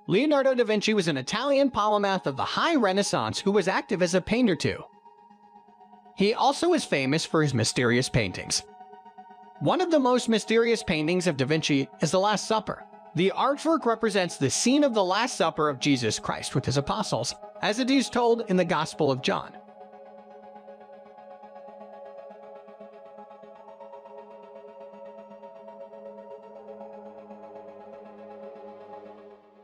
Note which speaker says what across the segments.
Speaker 1: Leonardo da Vinci was an Italian polymath of the High Renaissance who was active as a painter too. He also is famous for his mysterious paintings. One of the most mysterious paintings of da Vinci is the Last Supper. The artwork represents the scene of the Last Supper of Jesus Christ with his apostles, as it is told in the Gospel of John.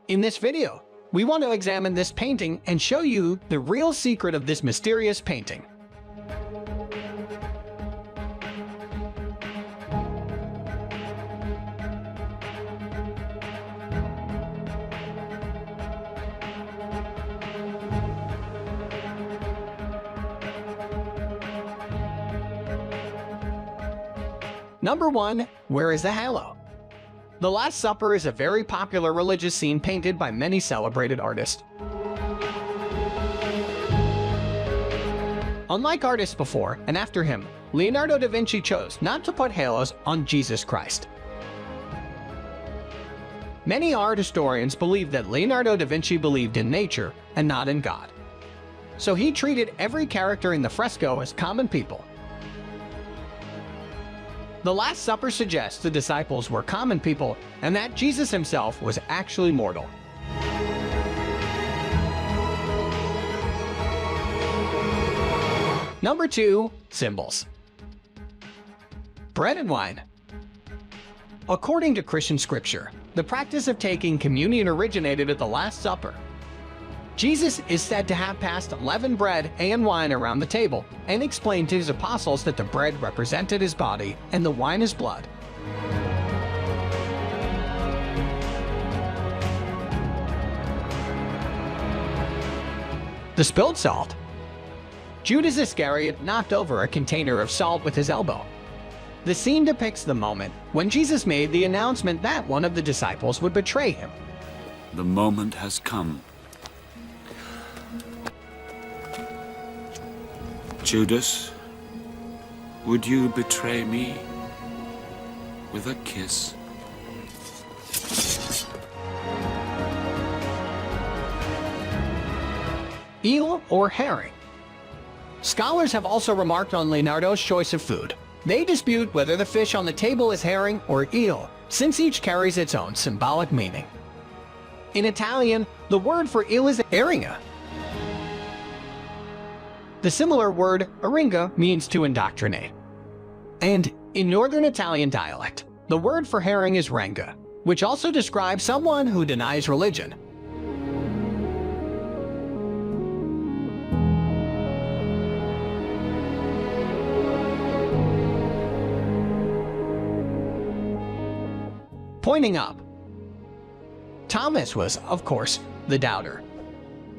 Speaker 1: In this video, we want to examine this painting and show you the real secret of this mysterious painting. Number 1. Where is the halo? The Last Supper is a very popular religious scene painted by many celebrated artists. Unlike artists before and after him, Leonardo da Vinci chose not to put halos on Jesus Christ. Many art historians believe that Leonardo da Vinci believed in nature and not in God. So he treated every character in the fresco as common people. The Last Supper suggests the disciples were common people and that Jesus himself was actually mortal. Number 2. Symbols. Bread and wine. According to Christian scripture, the practice of taking communion originated at the Last Supper. Jesus is said to have passed 11 bread and wine around the table and explained to his apostles that the bread represented his body and the wine his blood. The spilled salt. Judas Iscariot knocked over a container of salt with his elbow. The scene depicts the moment when Jesus made the announcement that one of the disciples would betray him.
Speaker 2: The moment has come. Judas, would you betray me with a kiss?
Speaker 1: Eel or herring. Scholars have also remarked on Leonardo's choice of food. They dispute whether the fish on the table is herring or eel, since each carries its own symbolic meaning. In Italian, the word for eel is eringa. The similar word aringa means to indoctrinate. And in Northern Italian dialect, the word for herring is renga, which also describes someone who denies religion. Pointing up. Thomas was, of course, the doubter.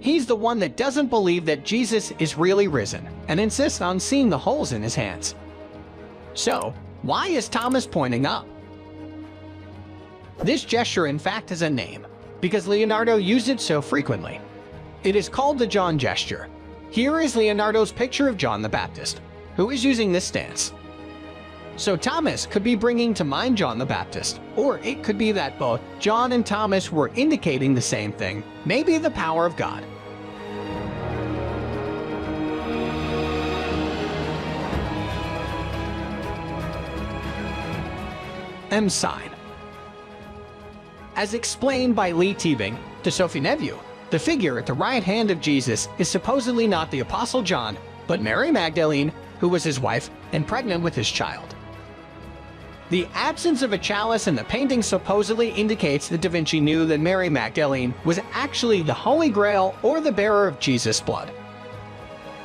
Speaker 1: He's the one that doesn't believe that Jesus is really risen and insists on seeing the holes in his hands. So, why is Thomas pointing up? This gesture in fact has a name, because Leonardo used it so frequently. It is called the John gesture. Here is Leonardo's picture of John the Baptist, who is using this stance. So Thomas could be bringing to mind John the Baptist, or it could be that both John and Thomas were indicating the same thing, maybe the power of God. M sign. As explained by Lee Teabing to Sophie Neveu, the figure at the right hand of Jesus is supposedly not the Apostle John, but Mary Magdalene, who was his wife and pregnant with his child. The absence of a chalice in the painting supposedly indicates that da Vinci knew that Mary Magdalene was actually the Holy Grail or the bearer of Jesus' blood.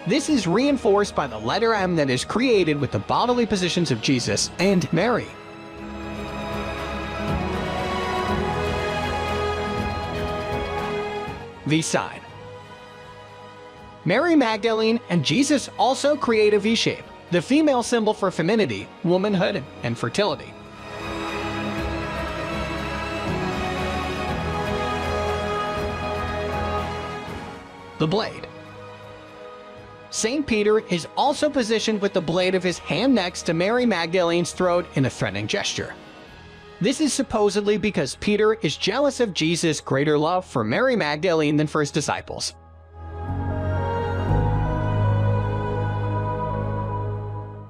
Speaker 1: This is reinforced by the letter M that is created with the bodily positions of Jesus and Mary. V sign. Mary Magdalene and Jesus also create a V shape, the female symbol for femininity, womanhood, and fertility. The blade. St. Peter is also positioned with the blade of his hand next to Mary Magdalene's throat in a threatening gesture. This is supposedly because Peter is jealous of Jesus' greater love for Mary Magdalene than for his disciples.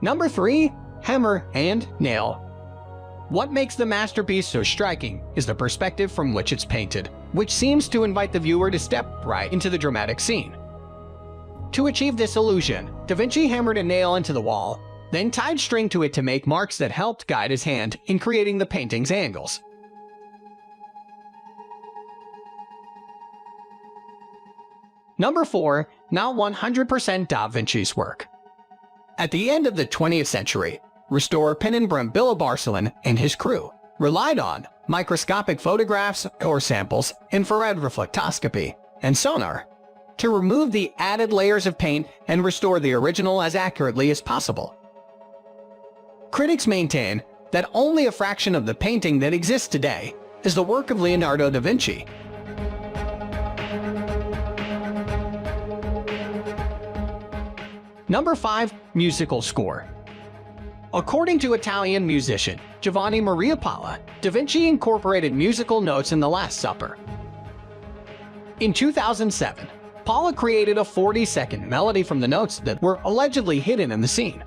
Speaker 1: Number 3. Hammer and Nail. What makes the masterpiece so striking is the perspective from which it's painted, which seems to invite the viewer to step right into the dramatic scene. To achieve this illusion, Da Vinci hammered a nail into the wall, then tied string to it to make marks that helped guide his hand in creating the painting's angles. Number 4. Not 100% Da Vinci's work. At the end of the 20th century, restorer Pininfarina Barcelon and his crew relied on microscopic photographs or samples, infrared reflectoscopy, and sonar to remove the added layers of paint and restore the original as accurately as possible. Critics maintain that only a fraction of the painting that exists today is the work of Leonardo da Vinci. Number 5. Musical score. According to Italian musician Giovanni Maria Palla, Da Vinci incorporated musical notes in The Last Supper. In 2007, Palla created a 40-second melody from the notes that were allegedly hidden in the scene.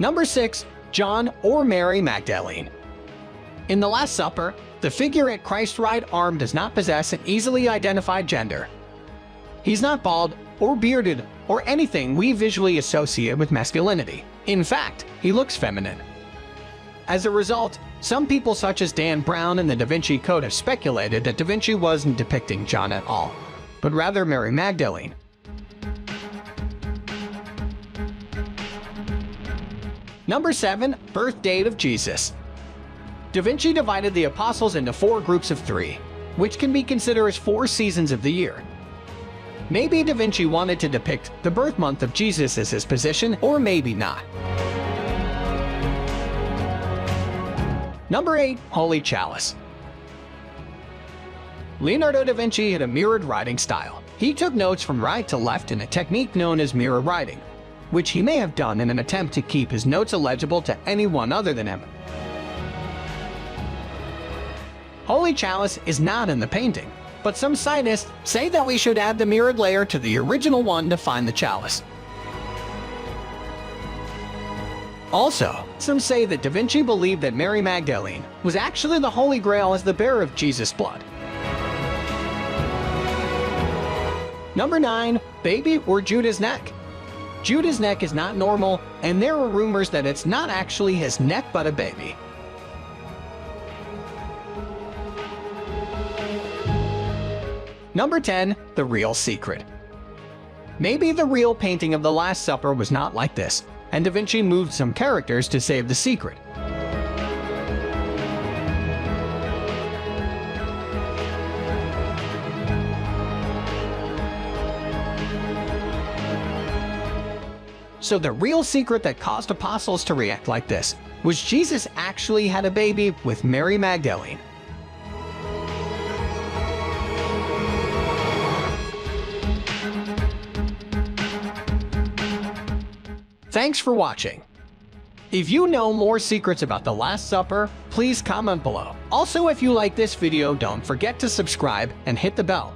Speaker 1: Number 6. John or Mary Magdalene. In The Last Supper, the figure at Christ's right arm does not possess an easily identified gender. He's not bald or bearded or anything we visually associate with masculinity. In fact, he looks feminine. As a result, some people such as Dan Brown and the Da Vinci Code have speculated that Da Vinci wasn't depicting John at all, but rather Mary Magdalene. Number 7. Birth date of Jesus. Da Vinci divided the apostles into 4 groups of 3, which can be considered as 4 seasons of the year. Maybe Da Vinci wanted to depict the birth month of Jesus as his position, or maybe not. Number 8. Holy Chalice. Leonardo da Vinci had a mirrored writing style. He took notes from right to left in a technique known as mirror writing, which he may have done in an attempt to keep his notes illegible to anyone other than him. Holy Chalice is not in the painting, but some scientists say that we should add the mirrored layer to the original one to find the chalice. Also, some say that Da Vinci believed that Mary Magdalene was actually the Holy Grail as the bearer of Jesus' blood. Number 9. Baby or Judah's neck. Judah's neck is not normal, and there are rumors that it's not actually his neck but a baby. Number 10. The real secret. Maybe the real painting of The Last Supper was not like this, and Da Vinci moved some characters to save the secret. So the real secret that caused apostles to react like this was Jesus actually had a baby with Mary Magdalene. Thanks for watching. If you know more secrets about The Last Supper, please comment below. Also, if you like this video, don't forget to subscribe and hit the bell.